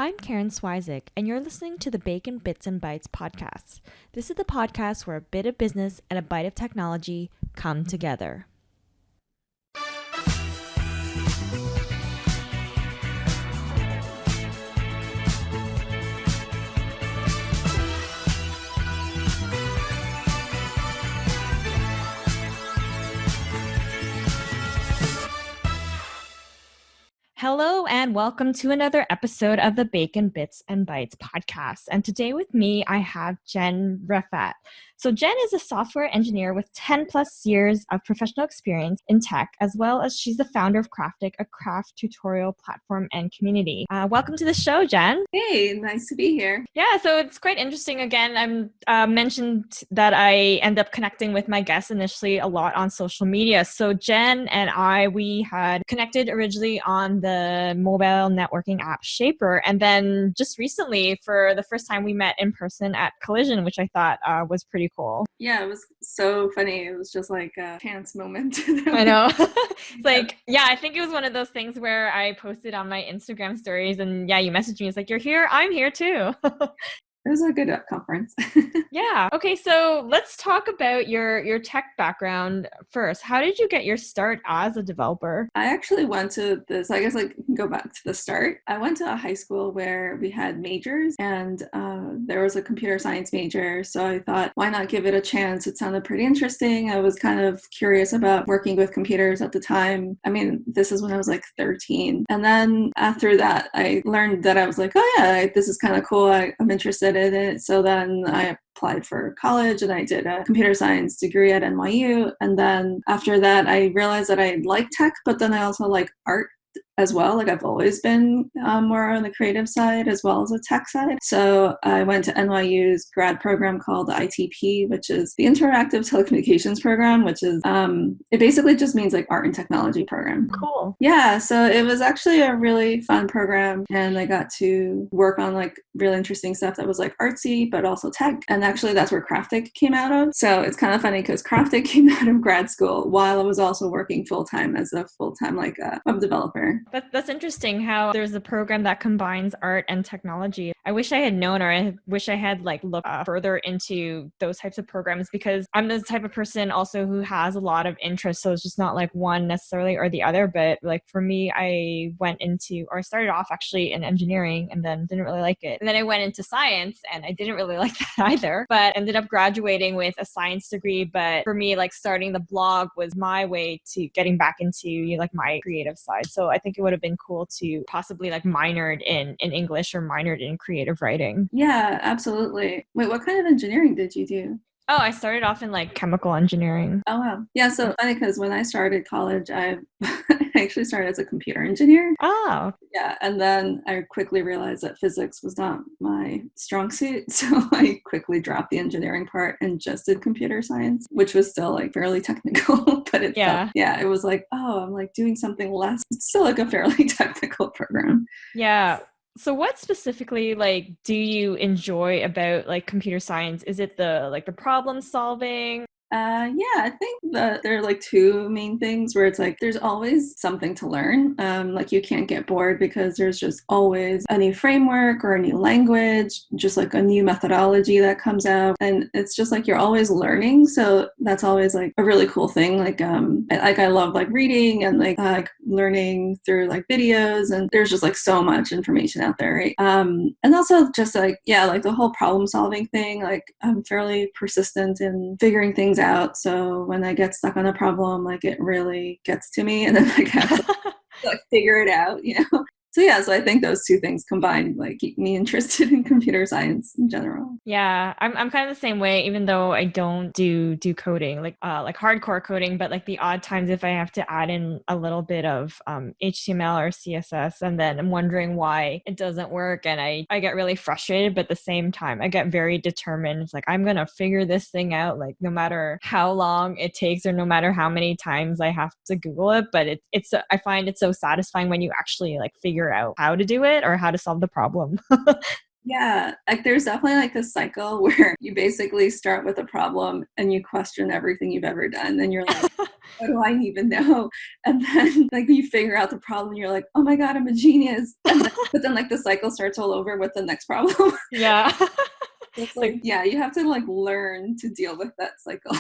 I'm Karen Swy-zick, and you're listening to the Bacon Bits and Bytes podcast. This is the podcast where a bit of business and a bite of technology come together. Hello and welcome to another episode of the Bacon Bits and Bytes podcast. And today with me, I have Jen Refat. So Jen is a software engineer with 10 plus years of professional experience in tech, as well as she's the founder of Craftic, a craft tutorial platform and community. Welcome to the show, Jen. Hey, nice to be here. Yeah, so it's quite interesting. Again, I mentioned that I end up connecting with my guests initially a lot on social media. So Jen and we had connected originally on the mobile networking app Shapr. And then just recently, for the first time, we met in person at Collision, which I thought was pretty cool. Yeah, it was so funny. It was just like a chance moment. I know. It's like, yeah, I think it was one of those things where I posted on my Instagram stories and yeah, you messaged me. It's like, you're here. I'm here too. It was a good conference. Yeah. Okay. So let's talk about your tech background first. How did you get your start as a developer? I actually went to this, I guess like go back to the start. I went to a high school where we had majors and there was a computer science major. So I thought, why not give it a chance? It sounded pretty interesting. I was kind of curious about working with computers at the time. I mean, this is when I was like 13. And then after that, I learned that I was like, oh yeah, this is kind of cool. I'm interested in it. So then I applied for college and I did a computer science degree at NYU. And then after that, I realized that I like tech, but then I also like art as well. Like I've always been more on the creative side as well as the tech side. So I went to NYU's grad program called ITP, which is the Interactive Telecommunications Program, which is, it basically just means like art and technology program. Cool. Yeah, so it was actually a really fun program and I got to work on like really interesting stuff that was like artsy, but also tech. And actually that's where Craftic came out of. So it's kind of funny because Craftic came out of grad school while I was also working full-time as a full-time like web developer. That's interesting how there's a program that combines art and technology. I wish I had known, or I wish I had like looked further into those types of programs, because I'm the type of person also who has a lot of interest. So it's just not like one necessarily or the other. But like for me, I started off actually in engineering and then didn't really like it. And then I went into science and I didn't really like that either, but ended up graduating with a science degree. But for me, like starting the blog was my way to getting back into like my creative side. So I think it would have been cool to possibly like minored in English or minored in creative writing. Yeah, absolutely. Wait, what kind of engineering did you do? Oh, I started off in like chemical engineering. Oh, wow. Yeah, so funny because when I started college, I actually started as a computer engineer. Oh. Yeah, and then I quickly realized that physics was not my strong suit. So I quickly dropped the engineering part and just did computer science, which was still like fairly technical. But it was like, oh, I'm like doing something less. It's still like a fairly technical program. Yeah. So what specifically like do you enjoy about like computer science? Is it the problem solving? Yeah, I think that there are like two main things where it's like there's always something to learn. Like you can't get bored because there's just always a new framework or a new language, just like a new methodology that comes out. And it's just like you're always learning. So that's always like a really cool thing. Like I love like reading and like learning through like videos, and there's just like so much information out there, right? And also just like, yeah, like the whole problem solving thing, like I'm fairly persistent in figuring things out. So when I get stuck on a problem, like it really gets to me, and then like I have to like figure it out, you know? So yeah, so I think those two things combined like keep me interested in computer science in general. Yeah, I'm kind of the same way, even though I don't do coding, like hardcore coding, but like the odd times if I have to add in a little bit of HTML or CSS, and then I'm wondering why it doesn't work, and I get really frustrated, but at the same time I get very determined. It's like I'm gonna figure this thing out, like no matter how long it takes or no matter how many times I have to Google it. But I find it so satisfying when you actually like figure out how to do it or how to solve the problem. Yeah, like there's definitely like this cycle where you basically start with a problem and you question everything you've ever done. And you're like, what do I even know? And then like you figure out the problem, you're like, oh my God, I'm a genius. But then like the cycle starts all over with the next problem. Yeah. It's Like, like, yeah, you have to like learn to deal with that cycle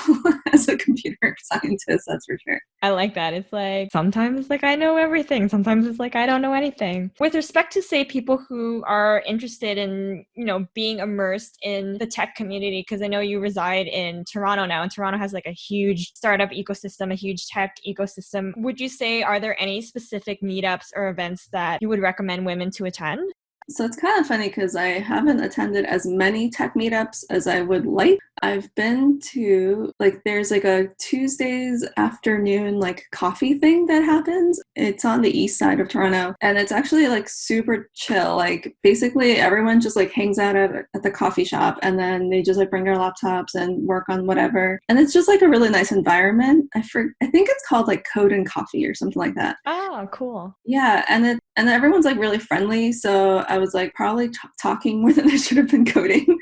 as a computer scientist, that's for sure. I like that. It's like sometimes like I know everything. Sometimes it's like I don't know anything. With respect to say people who are interested in, being immersed in the tech community, because I know you reside in Toronto now, and Toronto has like a huge startup ecosystem, a huge tech ecosystem. Would you say, are there any specific meetups or events that you would recommend women to attend? So it's kind of funny because I haven't attended as many tech meetups as I would like. I've been to like there's like a Tuesdays afternoon like coffee thing that happens. It's on the east side of Toronto and it's actually like super chill. Like basically everyone just like hangs out at the coffee shop and then they just like bring their laptops and work on whatever. And it's just like a really nice environment. I think it's called like Code and Coffee or something like that. Oh, cool. Yeah, and everyone's like really friendly. So I was like probably talking more than I should have been coding.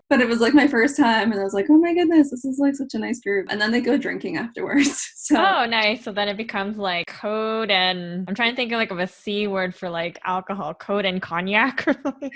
But it was like my first time and I was like, oh my goodness, this is like such a nice group. And then they go drinking afterwards. So Oh, nice. So then it becomes like code and I'm trying to think of like of a C word for like alcohol, code and cognac or something.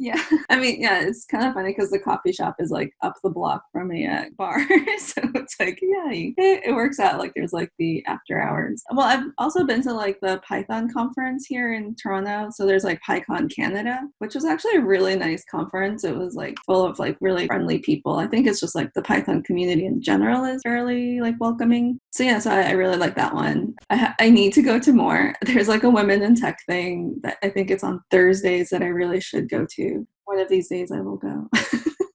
yeah, I mean, yeah, it's kind of funny because the coffee shop is like up the block from a bar. So it's like, yeah, it works out. Like there's like the after hours. Well, I've also been to like the Python conference here in Toronto. So there's like PyCon Canada, which was actually a really nice conference. It was like full of like really friendly people. I think it's just like the Python community in general is fairly like welcoming. So yeah, so I really like that one. I need to go to more. There's like a women in tech thing that I think it's on Thursdays that I really should go to. One of these days I will go.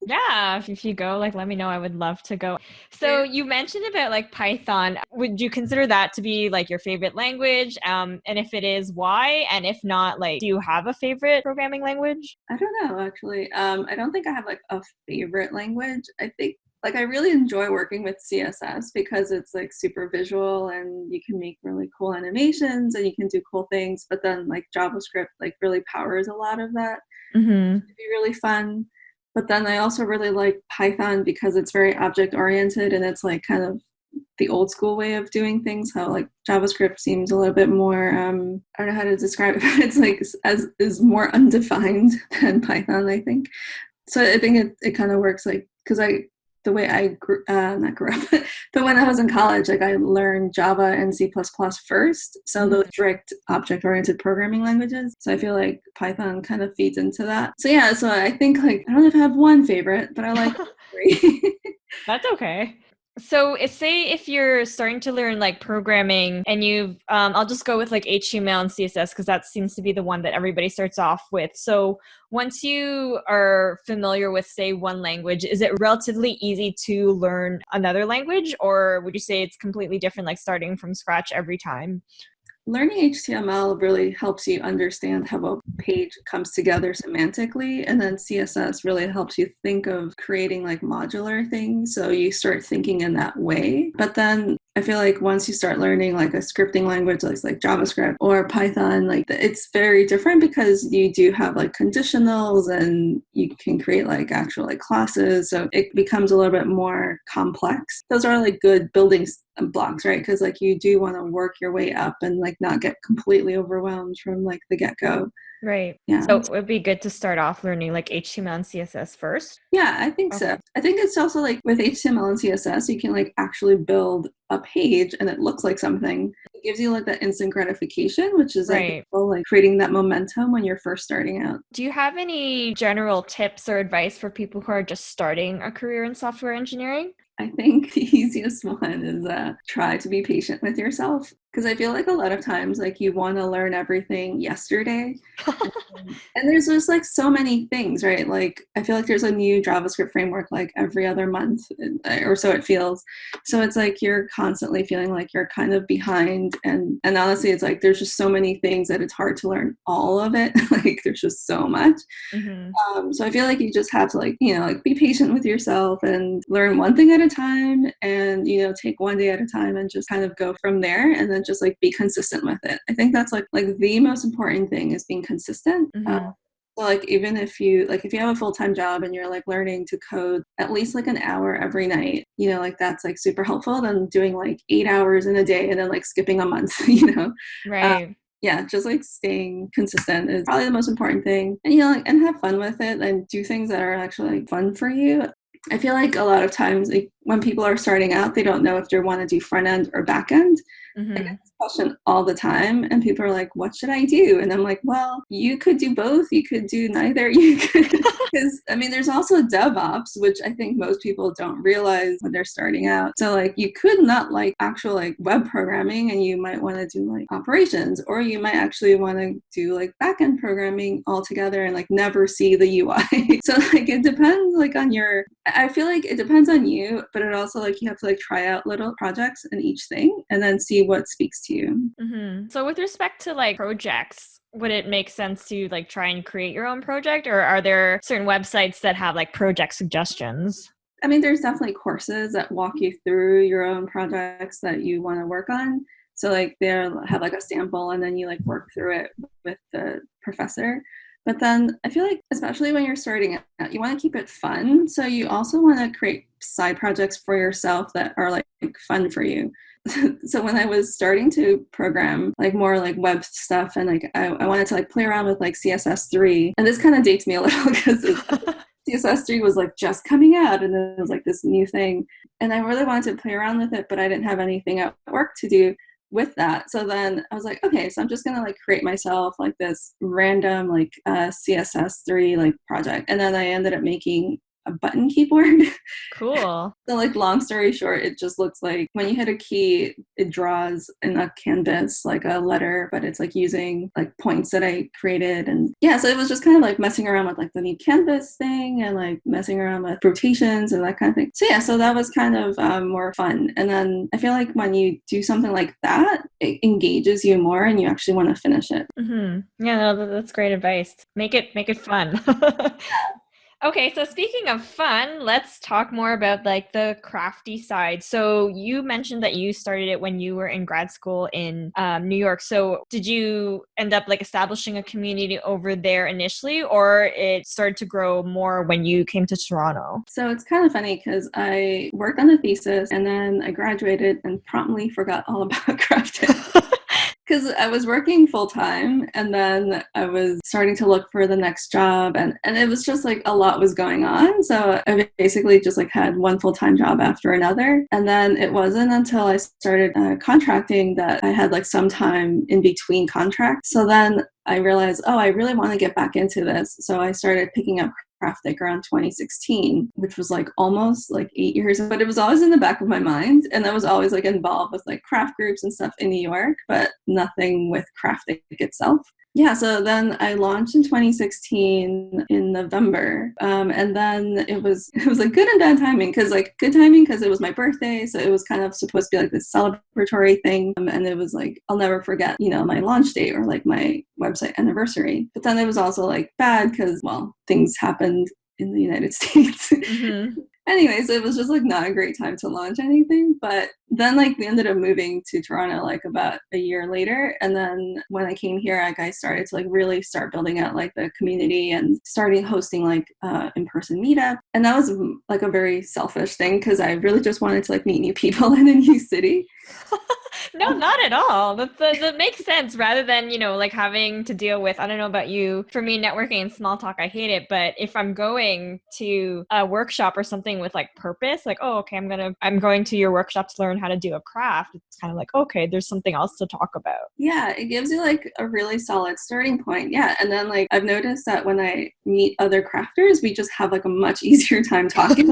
Yeah, if you go, like, let me know. I would love to go. So you mentioned about like Python. Would you consider that to be like your favorite language? And if it is, why? And if not, like, do you have a favorite programming language? I don't know, actually. I don't think I have like a favorite language. I think like I really enjoy working with CSS because it's like super visual and you can make really cool animations and you can do cool things. But then like JavaScript like really powers a lot of that. Mm-hmm. It'd be really fun. But then I also really like Python because it's very object oriented and it's like kind of the old school way of doing things. How like JavaScript seems a little bit more I don't know how to describe it, but it's like as is more undefined than Python, I think. So I think it kind of works like because the way I not grew up, but when I was in college, like I learned Java and C++ first. So those strict object-oriented programming languages. So I feel like Python kind of feeds into that. So yeah, so I think like, I don't know if I have one favorite, but I like three. That's okay. So say if you're starting to learn like programming and I'll just go with like HTML and CSS because that seems to be the one that everybody starts off with. So once you are familiar with say one language, is it relatively easy to learn another language or would you say it's completely different, like starting from scratch every time? Learning HTML really helps you understand how a page comes together semantically, and then CSS really helps you think of creating like modular things. So you start thinking in that way. But then I feel like once you start learning like a scripting language like JavaScript or Python, like it's very different because you do have like conditionals and you can create like actual like classes. So it becomes a little bit more complex. Those are like good building blocks, right? Because like you do want to work your way up and like not get completely overwhelmed from like the get-go. Right. Yeah. So it would be good to start off learning like HTML and CSS first. Yeah, I think Okay. so. I think it's also like with HTML and CSS, you can like actually build a page and it looks like something. It gives you like that instant gratification, which is Right. like creating that momentum when you're first starting out. Do you have any general tips or advice for people who are just starting a career in software engineering? I think the easiest one is try to be patient with yourself. Because I feel like a lot of times, like you want to learn everything yesterday. And there's just like so many things, right? Like I feel like there's a new JavaScript framework like every other month or so it feels. So it's like you're constantly feeling like you're kind of behind. And honestly, it's like there's just so many things that it's hard to learn all of it. Like there's just so much. Mm-hmm. So I feel like you just have to like, like be patient with yourself and learn one thing at a time and, take one day at a time and just kind of go from there and then just like be consistent with it. I think that's like the most important thing is being consistent. Mm-hmm. So like even if you have a full-time job and you're like learning to code at least like an hour every night, you know, like that's like super helpful than doing like 8 hours in a day and then like skipping a month, you know. Right. Yeah, just like staying consistent is probably the most important thing. And you know, like, and have fun with it and do things that are actually like fun for you. I feel like a lot of times like, when people are starting out, they don't know if they want to do front end or back end. I get this question all the time, and people are like, what should I do? And I'm like, well, you could do both. You could do neither. You could, because I mean, there's also DevOps, which I think most people don't realize when they're starting out. So like, you could not like actual like web programming, and you might want to do like operations, or you might actually want to do like backend programming altogether and like never see the UI. So like, it depends like on your. I feel like it depends on you, but it also like you have to like try out little projects in each thing and then see what speaks to you. So with respect to like projects, would it make sense to like try and create your own project, or are there certain websites that have like project suggestions? I mean, there's definitely courses that walk you through your own projects that you want to work on. So like they'll have like a sample and then you like work through it with the professor. But then I feel like, especially when you're starting out, you want to keep it fun. So you also want to create side projects for yourself that are like fun for you. So when I was starting to program like more like web stuff and like I wanted to like play around with like CSS3, and this kind of dates me a little because CSS3 was like just coming out and then it was like this new thing. And I really wanted to play around with it, but I didn't have anything at work to do with that. So then I was like, okay, so I'm just gonna like create myself like this random like CSS3 like project. And then I ended up making a button keyboard. Cool. So like long story short, it just looks like when you hit a key, it draws in a canvas like a letter, but it's like using like points that I created. And yeah, so it was just kind of like messing around with like the new canvas thing and like messing around with rotations and that kind of thing. So yeah, so that was kind of more fun. And then I feel like when you do something like that, it engages you more and you actually want to finish it. Yeah, no, that's great advice. Make it fun. Okay, so speaking of fun, let's talk more about like the crafty side. So you mentioned that you started it when you were in grad school in New York. So did you end up like establishing a community over there initially, or it started to grow more when you came to Toronto? So it's kind of funny because I worked on the thesis and then I graduated and promptly forgot all about crafting. Because I was working full time and then I was starting to look for the next job and it was just like a lot was going on. So I basically just like had one full time job after another. And then it wasn't until I started contracting that I had like some time in between contracts. So then I realized, oh, I really want to get back into this. So I started picking up Craftic around 2016, which was like almost like 8 years, but it was always in the back of my mind. And I was always like involved with like craft groups and stuff in New York, but nothing with Craftic itself. Yeah, so then I launched in 2016 in November, and then it was like good and bad timing because like good timing because it was my birthday, so it was kind of supposed to be like this celebratory thing, and it was like I'll never forget, you know, my launch date or like my website anniversary. But then it was also like bad because well, things happened in the United States. Anyways, it was just like not a great time to launch anything. But then like we ended up moving to Toronto like about a year later. And then when I came here, like I started to like really start building out like the community and starting hosting like in-person meetup. And that was like a very selfish thing because I really just wanted to like meet new people in a new city. No, not at all. That makes sense rather than, you know, like having to deal with, I don't know about you, for me, networking and small talk, I hate it. But if I'm going to a workshop or something with like purpose, like, oh, okay, I'm going to your workshop to learn how to do a craft. It's kind of like, okay, there's something else to talk about. Yeah, it gives you like a really solid starting point. Yeah. And then like I've noticed that when I meet other crafters, we just have like a much easier time talking.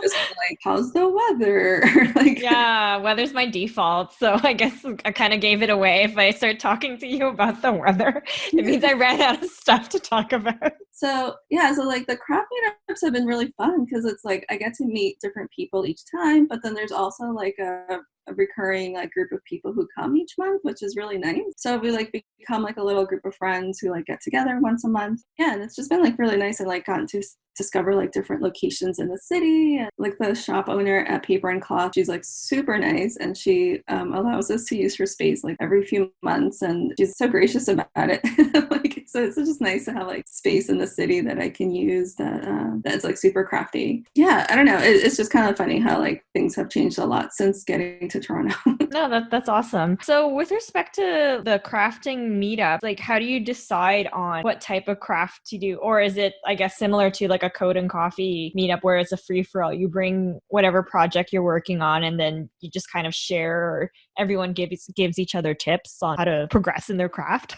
Just like, how's the weather? Like, yeah, weather's my default. So I guess I kind of gave it away. If I start talking to you about the weather, it means I ran out of stuff to talk about. So yeah, so like the craft meetups have been really fun because it's like I get to meet different people each time, but then there's also like a recurring like group of people who come each month, which is really nice. So we like become like a little group of friends who like get together once a month. Yeah, and it's just been like really nice and like gotten to discover like different locations in the city. Like the shop owner at Paper and Cloth, she's like super nice, and she allows us to use her space like every few months, and she's so gracious about it. Like, so it's just nice to have like space in the city that I can use that's like super crafty. Yeah, I don't know. It's just kind of funny how like things have changed a lot since getting to Toronto. No, that's awesome. So with respect to the crafting meetup, like how do you decide on what type of craft to do? Or is it, I guess, similar to like a code and coffee meetup where it's a free-for-all? You bring whatever project you're working on and then you just kind of share, or everyone gives each other tips on how to progress in their craft?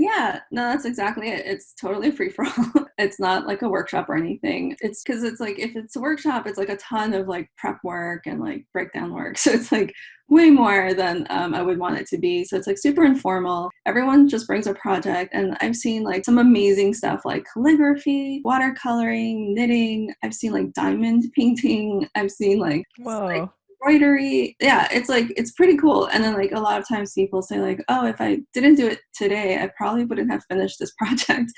Yeah, no, that's exactly it. It's totally free for all. It's not like a workshop or anything. It's because it's like, if it's a workshop, it's like a ton of like prep work and like breakdown work. So it's like way more than I would want it to be. So it's like super informal. Everyone just brings a project. And I've seen like some amazing stuff like calligraphy, watercoloring, knitting. I've seen like diamond painting. I've seen like, Whoa. embroidery. Yeah, it's like, it's pretty cool. And then like a lot of times people say like, oh, if I didn't do it today, I probably wouldn't have finished this project.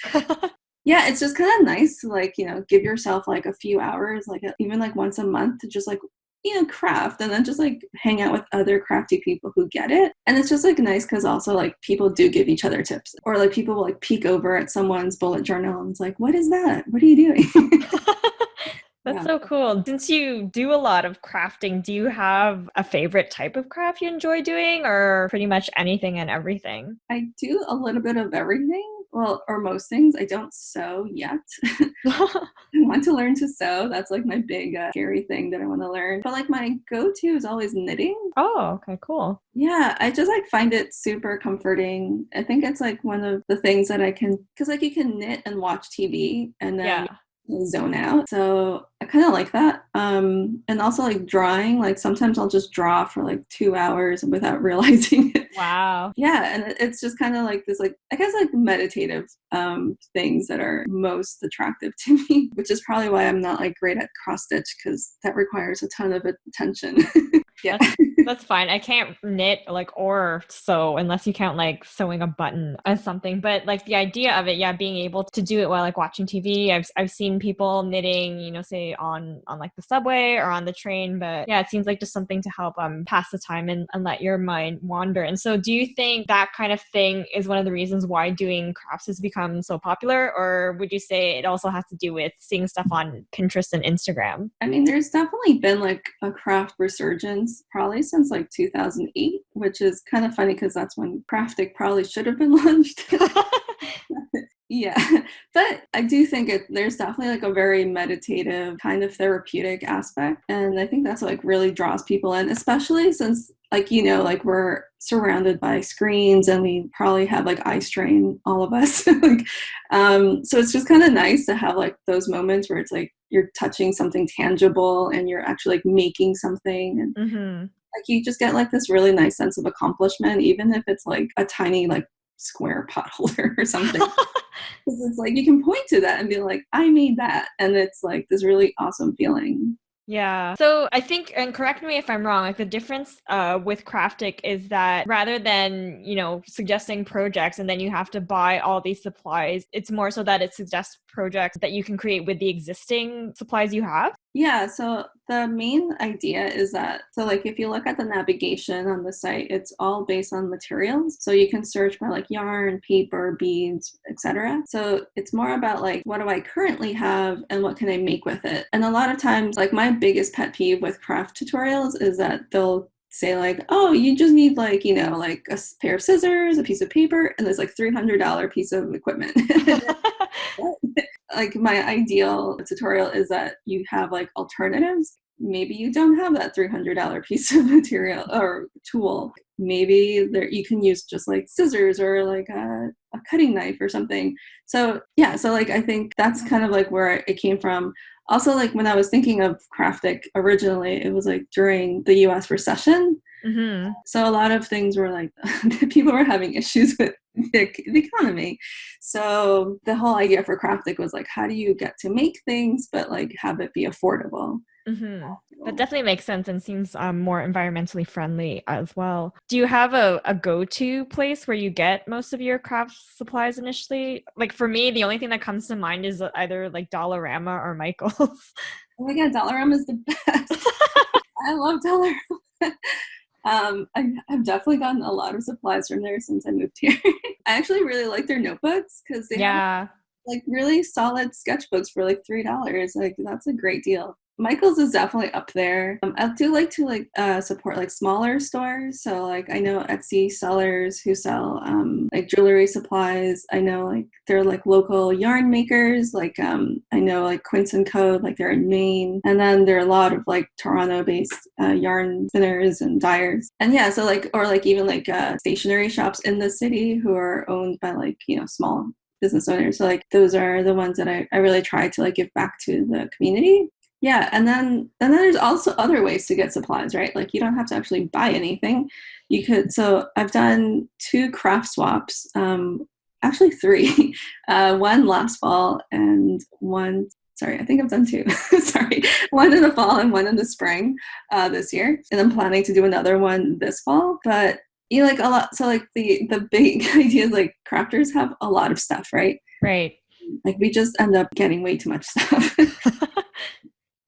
Yeah, it's just kind of nice to like, give yourself like a few hours, like even like once a month to just like, craft, and then just like hang out with other crafty people who get it. And it's just like nice because also like people do give each other tips, or like people will like peek over at someone's bullet journal and it's like, what is that? What are you doing? That's so cool. Since you do a lot of crafting, do you have a favorite type of craft you enjoy doing, or pretty much anything and everything? I do a little bit of everything. Well, or most things. I don't sew yet. I want to learn to sew. That's like my big scary thing that I want to learn. But like my go-to is always knitting. Oh, okay, cool. Yeah, I just like find it super comforting. I think it's like one of the things that I can, because like you can knit and watch TV and then zone out. So I kind of like that. And also like drawing, like sometimes I'll just draw for like 2 hours without realizing it. Wow. Yeah, and it's just kind of like this, like I guess like meditative things that are most attractive to me, which is probably why I'm not like great at cross stitch, because that requires a ton of attention. Yeah. That's fine. I can't knit like or sew unless you count like sewing a button as something. But like the idea of it, yeah, being able to do it while like watching TV. I've seen people knitting, say on like the subway or on the train. But yeah, it seems like just something to help pass the time and let your mind wander. And so do you think that kind of thing is one of the reasons why doing crafts has become so popular? Or would you say it also has to do with seeing stuff on Pinterest and Instagram? I mean, there's definitely been like a craft resurgence probably since like 2008, which is kind of funny because that's when Craftic probably should have been launched. Yeah, but I do think there's definitely like a very meditative kind of therapeutic aspect. And I think that's what like really draws people in, especially since like, like we're surrounded by screens and we probably have like eye strain, all of us. Like, so it's just kind of nice to have like those moments where it's like you're touching something tangible and you're actually like making something. And like you just get like this really nice sense of accomplishment, even if it's like a tiny like square pot holder or something. Because it's like you can point to that and be like, I made that. And it's like this really awesome feeling. Yeah. So I think, and correct me if I'm wrong, like the difference with Craftic is that rather than, suggesting projects and then you have to buy all these supplies, it's more so that it suggests projects that you can create with the existing supplies you have. Yeah, so the main idea is that, so like if you look at the navigation on the site, it's all based on materials. So you can search by like yarn, paper, beads, etc. So it's more about like, what do I currently have and what can I make with it? And a lot of times, like my biggest pet peeve with craft tutorials is that they'll say like, oh, you just need like, like a pair of scissors, a piece of paper, and there's like $300 piece of equipment. Like my ideal tutorial is that you have like alternatives. Maybe you don't have that $300 piece of material or tool. Maybe you can use just like scissors or like a cutting knife or something. So yeah, so like I think that's kind of like where it came from. Also, like when I was thinking of Craftic originally, it was like during the US recession. Mm-hmm. So a lot of things were like, people were having issues with the economy. So the whole idea for Craftic was like, how do you get to make things, but like have it be affordable? Mm-hmm. That definitely makes sense and seems more environmentally friendly as well. Do you have a go-to place where you get most of your craft supplies initially? Like for me, the only thing that comes to mind is either like Dollarama or Michael's. Oh my God, Dollarama is the best. I love Dollarama. I've definitely gotten a lot of supplies from there since I moved here. I actually really like their notebooks because they have like really solid sketchbooks for like $3. Like that's a great deal. Michael's is definitely up there. I do like to support like smaller stores. So like I know Etsy sellers who sell like jewelry supplies. I know like they're like local yarn makers. Like I know like Quince and Code, like they're in Maine. And then there are a lot of like Toronto-based yarn spinners and dyers. And yeah, so like or like even like stationery shops in the city who are owned by like, you know, small business owners. So like those are the ones that I really try to like give back to the community. Yeah, and then there's also other ways to get supplies, right? Like you don't have to actually buy anything. You could. So I've done 2 craft swaps, actually 3. One last fall and one. Sorry, I think I've done 2. Sorry, one in the fall and one in the spring this year, and I'm planning to do another one this fall. But you like a lot. So like the big idea is like crafters have a lot of stuff, right? Right. Like we just end up getting way too much stuff.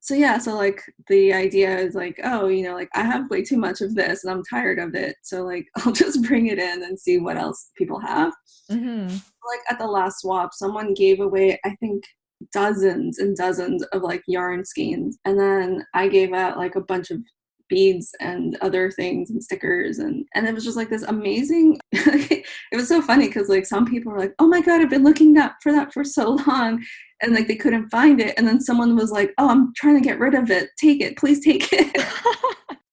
So yeah, so like the idea is like, oh, you know, like I have way too much of this and I'm tired of it. So like I'll just bring it in and see what else people have. Mm-hmm. Like at the last swap, someone gave away, I think, dozens and dozens of like yarn skeins. And then I gave out like a bunch of beads and other things and stickers and it was just like this amazing it was so funny because like some people were like, oh my God, I've been looking for that for so long, and like they couldn't find it, and then someone was like, oh, I'm trying to get rid of it, take it, please take it.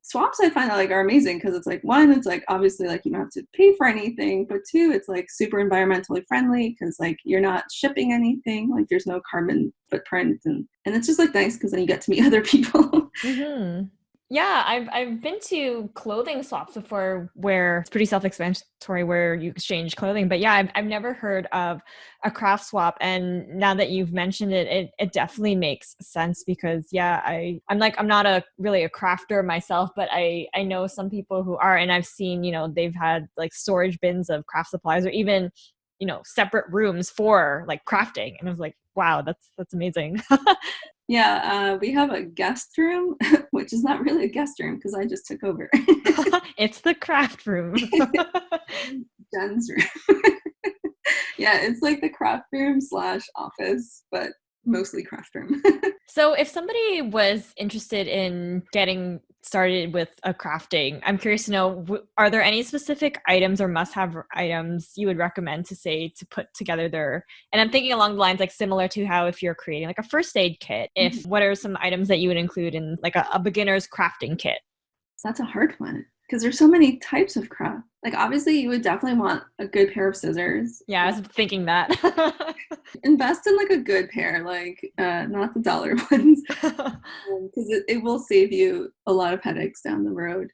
Swaps I find like are amazing because it's like, one, it's like obviously like you don't have to pay for anything, but 2, it's like super environmentally friendly because like you're not shipping anything, like there's no carbon footprint, and it's just like nice because then you get to meet other people. Mm-hmm. Yeah, I've been to clothing swaps before where it's pretty self-explanatory where you exchange clothing. But yeah, I've never heard of a craft swap. And now that you've mentioned it, it definitely makes sense because yeah, I'm not really a crafter myself, but I know some people who are, and I've seen, you know, they've had like storage bins of craft supplies or even, you know, separate rooms for like crafting. And I was like, wow, that's amazing. Yeah, we have a guest room, which is not really a guest room because I just took over. It's the craft room. Jen's room. Yeah, it's like the craft room / office, but mostly craft room. So if somebody was interested in getting started with a crafting, I'm curious to know, are there any specific items or must-have items you would recommend to put together their, and I'm thinking along the lines like similar to how if you're creating like a first aid kit, what are some items that you would include in like a beginner's crafting kit? So that's a hard one because there's so many types of craft. Like obviously you would definitely want a good pair of scissors. Yeah, I was thinking that. Invest in like a good pair, like not the dollar ones, because it will save you a lot of headaches down the road.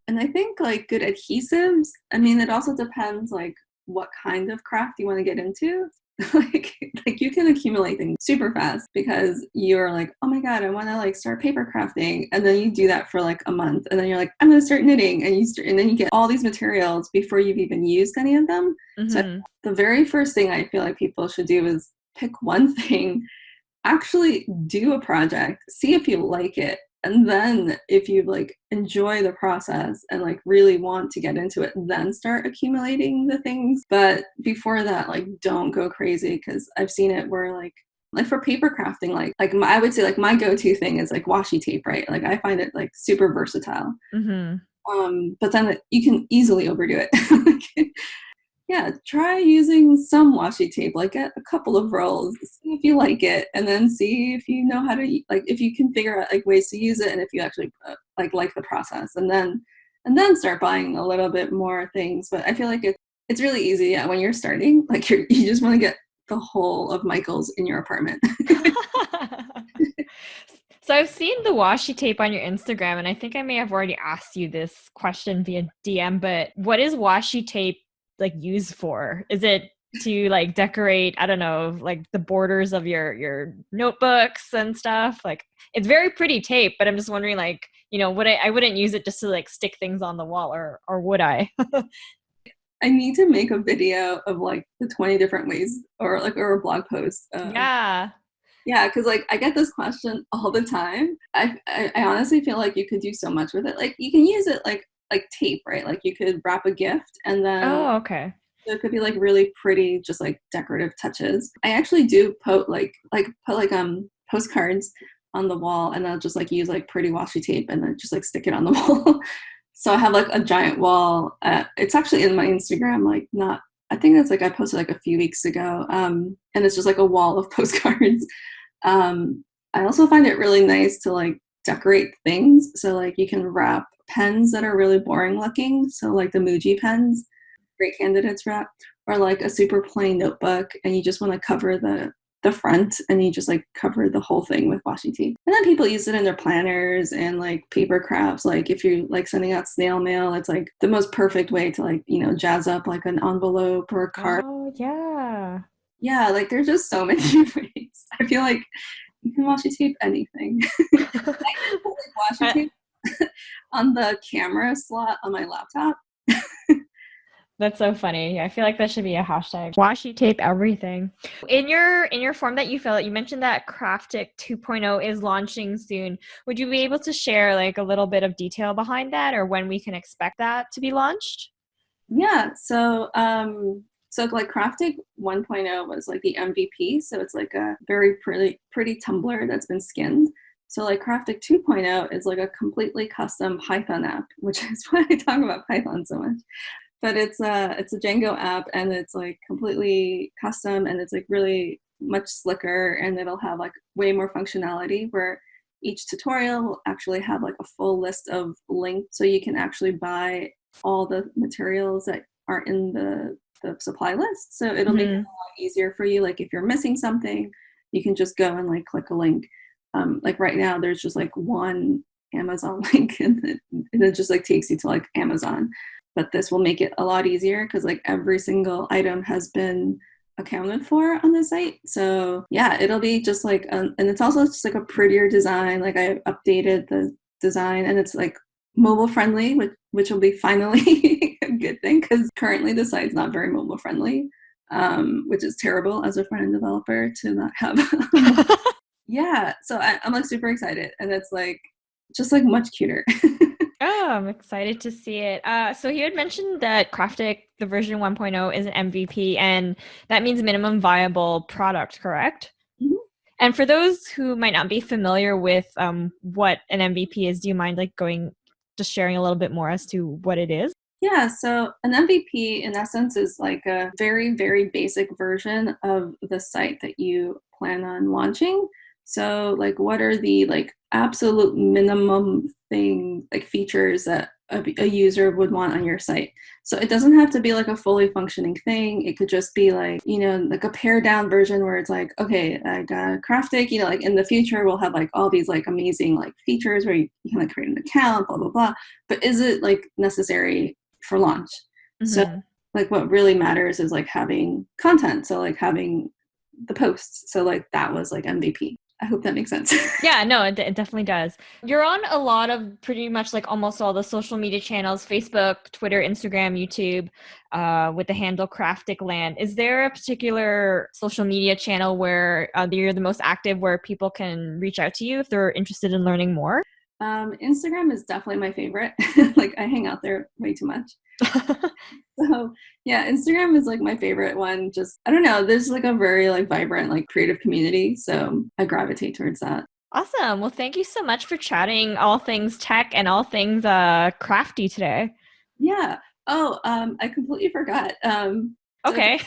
And I think like good adhesives, I mean, it also depends like what kind of craft you want to get into. like you can accumulate things super fast because you're like, oh my God, I want to like start paper crafting, and then you do that for like a month, and then you're like, I'm going to start knitting, and then you get all these materials before you've even used any of them. Mm-hmm. So the very first thing I feel like people should do is pick one thing, actually do a project, see if you like it, and then if you like enjoy the process and like really want to get into it, then start accumulating the things. But before that, like don't go crazy, because I've seen it where like for paper crafting, I would say like my go-to thing is like washi tape, right? Like I find it like super versatile. Mm-hmm. But then you can easily overdo it. Yeah, try using some washi tape, like get a couple of rolls, see if you like it, and then see if you know how to, like, if you can figure out like ways to use it, and if you actually like the process, and then start buying a little bit more things. But I feel like it's really easy, yeah, when you're starting, like you just want to get the whole of Michael's in your apartment. So I've seen the washi tape on your Instagram, and I think I may have already asked you this question via DM, but what is washi tape like used for? Is it to like decorate, I don't know, like the borders of your notebooks and stuff? Like it's very pretty tape, but I'm just wondering like, would I wouldn't use it just to like stick things on the wall or would I? I need to make a video of like the 20 different ways or a blog post. Yeah. Yeah, because like I get this question all the time. I honestly feel like you could do so much with it. Like you can use it like tape, right? Like you could wrap a gift and then Oh, okay. there could be like really pretty, just like decorative touches. I actually do put postcards on the wall, and I'll just like use like pretty washi tape and then just like stick it on the wall. So I have like a giant wall. It's actually in my Instagram, like not. I think that's like I posted like a few weeks ago, and it's just like a wall of postcards. I also find it really nice to like decorate things. So like you can wrap pens that are really boring looking. So like the Muji pens, great candidates wrap, or like a super plain notebook, and you just want to cover the front, and you just like cover the whole thing with washi tape. And then people use it in their planners and like paper crafts. Like if you're like sending out snail mail, it's like the most perfect way to like, jazz up like an envelope or a card. Oh, yeah. Yeah, like there's just so many ways. I feel like you can washi tape anything. I can put like washi tape on the camera slot on my laptop. That's so funny. I feel like that should be a hashtag. Washi tape everything. In your form that you fill out, you mentioned that Craftic 2.0 is launching soon. Would you be able to share like a little bit of detail behind that, or when we can expect that to be launched? Yeah, so like Craftic 1.0 was like the MVP, so it's like a very pretty Tumblr that's been skinned. So like Craftic 2.0 is like a completely custom Python app, which is why I talk about Python so much. But it's a Django app, and it's like completely custom, and it's like really much slicker, and it'll have like way more functionality where each tutorial will actually have like a full list of links, so you can actually buy all the materials that are in the supply list. So it'll make it a lot easier for you. Like if you're missing something, you can just go and like click a link. Like right now there's just like one Amazon link, and it just like takes you to like Amazon. But this will make it a lot easier because like every single item has been accounted for on the site. So yeah, it'll be just like, and it's also just like a prettier design. Like I updated the design, and it's like mobile friendly, which will be finally a good thing because currently the site's not very mobile friendly, which is terrible as a front-end developer to not have. Yeah, so I'm like super excited, and it's like just like much cuter. Oh, I'm excited to see it. So you had mentioned that Craftic, the version 1.0, is an MVP, and that means minimum viable product, correct? Mhm. And for those who might not be familiar with what an MVP is, do you mind like just sharing a little bit more as to what it is? Yeah, so an MVP in essence is like a very, very basic version of the site that you plan on launching. So like what are the like absolute minimum like features that a user would want on your site? So it doesn't have to be like a fully functioning thing. It could just be like, like a pared down version where it's like, okay, I got Craftic, like in the future we'll have like all these like amazing like features where you can like create an account, blah, blah, blah. But is it like necessary for launch? So like what really matters is like having content. So like having the posts. So like that was like MVP. I hope that makes sense. Yeah, no, it definitely does. You're on a lot of pretty much like almost all the social media channels, Facebook, Twitter, Instagram, YouTube, with the handle crafticland. Is there a particular social media channel where you're the most active, where people can reach out to you if they're interested in learning more? Instagram is definitely my favorite. Like I hang out there way too much. So yeah, Instagram is like my favorite one. Just, I don't know, there's like a very like vibrant, like creative community. So I gravitate towards that. Awesome. Well, thank you so much for chatting all things tech and all things crafty today. Yeah. Oh, I completely forgot. So Okay.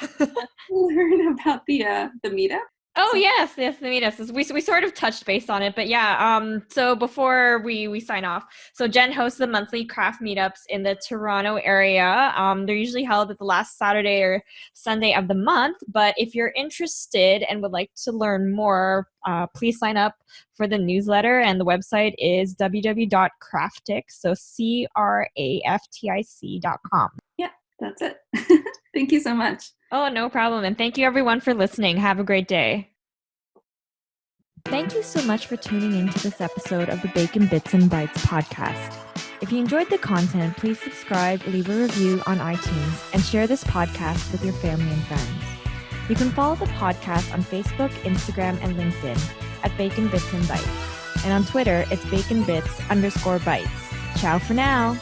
learn about the meetup. Oh yes, the meetups. We sort of touched base on it, but yeah. So before we sign off, so Jen hosts the monthly craft meetups in the Toronto area. They're usually held at the last Saturday or Sunday of the month. But if you're interested and would like to learn more, please sign up for the newsletter. And the website is www.craftic. So craftic.com. Yeah, that's it. Thank you so much. Oh, no problem. And thank you everyone for listening. Have a great day. Thank you so much for tuning in to this episode of the Bacon Bits and Bytes podcast. If you enjoyed the content, please subscribe, leave a review on iTunes, and share this podcast with your family and friends. You can follow the podcast on Facebook, Instagram, and LinkedIn at Bacon Bits and Bytes. And on Twitter, it's baconbits_bytes. Ciao for now.